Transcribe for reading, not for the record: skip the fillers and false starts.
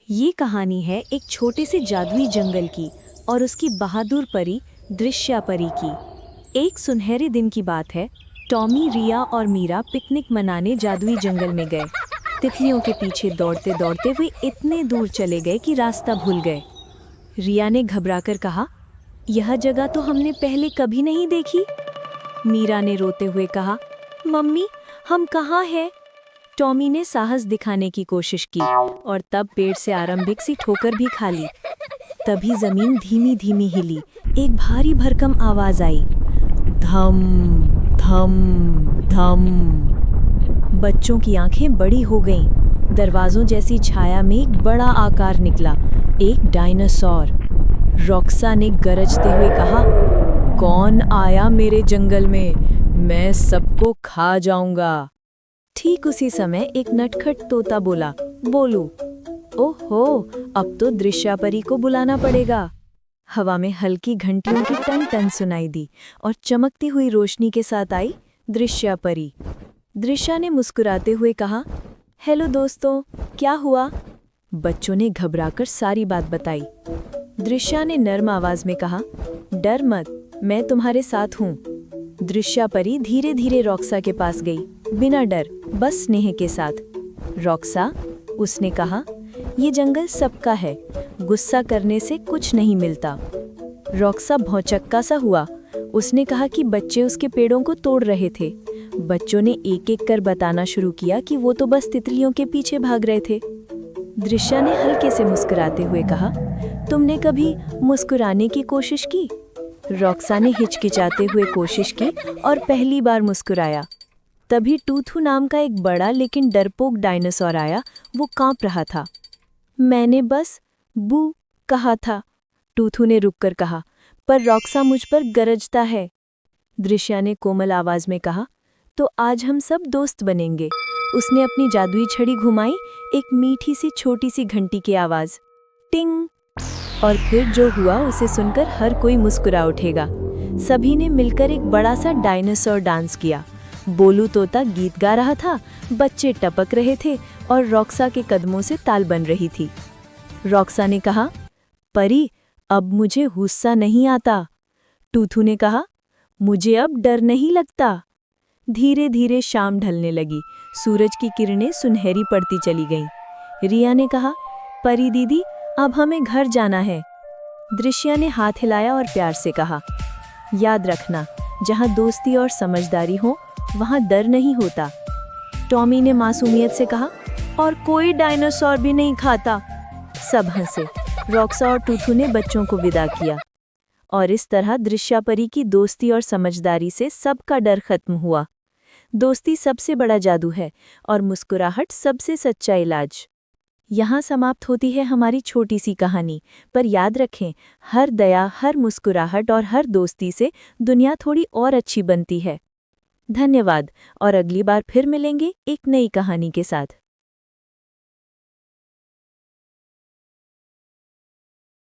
ये कहानी है एक छोटे से जादुई जंगल की और उसकी बहादुर परी दृश्या परी की। एक सुनहरे दिन की बात है। टॉमी, रिया और मीरा पिकनिक मनाने जादुई जंगल में गए। तितलियों के पीछे दौड़ते दौड़ते वे इतने दूर चले गए कि रास्ता भूल गए। रिया ने घबराकर कहा, यह जगह तो हमने पहले कभी नहीं देखी। मीरा ने रोते हुए कहा, मम्मी हम कहाँ हैं? टॉमी ने साहस दिखाने की कोशिश की और तब पेड़ से आरंभिक सी ठोकर भी खा ली। तभी जमीन धीमी धीमी हिली। एक भारी भरकम आवाज आई, धम धम धम। बच्चों की आंखें बड़ी हो गईं। दरवाजों जैसी छाया में एक बड़ा आकार निकला, एक डायनासोर। रॉक्सा ने गरजते हुए कहा, कौन आया मेरे जंगल में? मैं सबको खा जाऊंगा। ठीक उसी समय एक नटखट तोता बोला, बोलू। ओहो, अब तो दृश्या परी को बुलाना पड़ेगा। हवा में हल्की घंटियों की टन टन सुनाई दी और चमकती हुई रोशनी के साथ आई दृश्या परी। दृश्या ने मुस्कुराते हुए कहा, हेलो दोस्तों, क्या हुआ? बच्चों ने घबराकर सारी बात बताई। दृश्या ने नर्म आवाज में कहा, डर मत, मैं तुम्हारे साथ हूँ। दृश्या परी धीरे धीरे रॉक्सा के पास गई, बिना डर, बस स्नेह के साथ। रॉक्सा, उसने कहा, ये जंगल सबका है, गुस्सा करने से कुछ नहीं मिलता। रॉक्सा भौचक्का सा हुआ। उसने कहा कि बच्चे उसके पेड़ों को तोड़ रहे थे। बच्चों ने एक एक कर बताना शुरू किया कि वो तो बस तितलियों के पीछे भाग रहे थे। दृश्या ने हल्के से मुस्कुराते हुए कहा, तुमने कभी मुस्कुराने की कोशिश की? रॉक्सा ने हिचकिचाते हुए कोशिश की और पहली बार मुस्कुराया। तभी टूथू नाम का एक बड़ा लेकिन डरपोक डायनासोर आया। वो कांप रहा था। मैंने बस बू कहा था, टूथू ने रुककर कहा, पर रॉक्सा मुझ पर गरजता है। दृश्या ने कोमल आवाज में कहा, तो आज हम सब दोस्त बनेंगे। उसने अपनी जादुई छड़ी घुमाई, एक मीठी सी छोटी सी घंटी की आवाज, टिंग। और फिर जो हुआ उसे सुनकर हर कोई मुस्कुरा उठेगा। सभी ने मिलकर एक बड़ा सा डायनासोर डांस किया। बोलू तोता गीत गा रहा था, बच्चे टपक रहे थे और रॉक्सा के कदमों से ताल बन रही थी। रॉक्सा ने कहा, परी, अब मुझे गुस्सा नहीं आता। टूथू ने कहा, मुझे अब डर नहीं लगता। धीरे धीरे शाम ढलने लगी। सूरज की किरणें सुनहरी पड़ती चली गईं। रिया ने कहा, परी दीदी, अब हमें घर जाना है। दृश्या ने हाथ हिलाया और प्यार से कहा, याद रखना, जहाँ दोस्ती और समझदारी हो वहाँ डर नहीं होता। टॉमी ने मासूमियत से कहा, और कोई डायनासोर भी नहीं खाता। सब हंसे। रॉक्सा और टूथू ने बच्चों को विदा किया। और इस तरह दृश्या परी की दोस्ती और समझदारी से सबका डर खत्म हुआ। दोस्ती सबसे बड़ा जादू है और मुस्कुराहट सबसे सच्चा इलाज। यहाँ समाप्त होती है हमारी छोटी सी कहानी, पर याद रखें, हर दया, हर मुस्कुराहट और हर दोस्ती से दुनिया थोड़ी और अच्छी बनती है। धन्यवाद और अगली बार फिर मिलेंगे एक नई कहानी के साथ।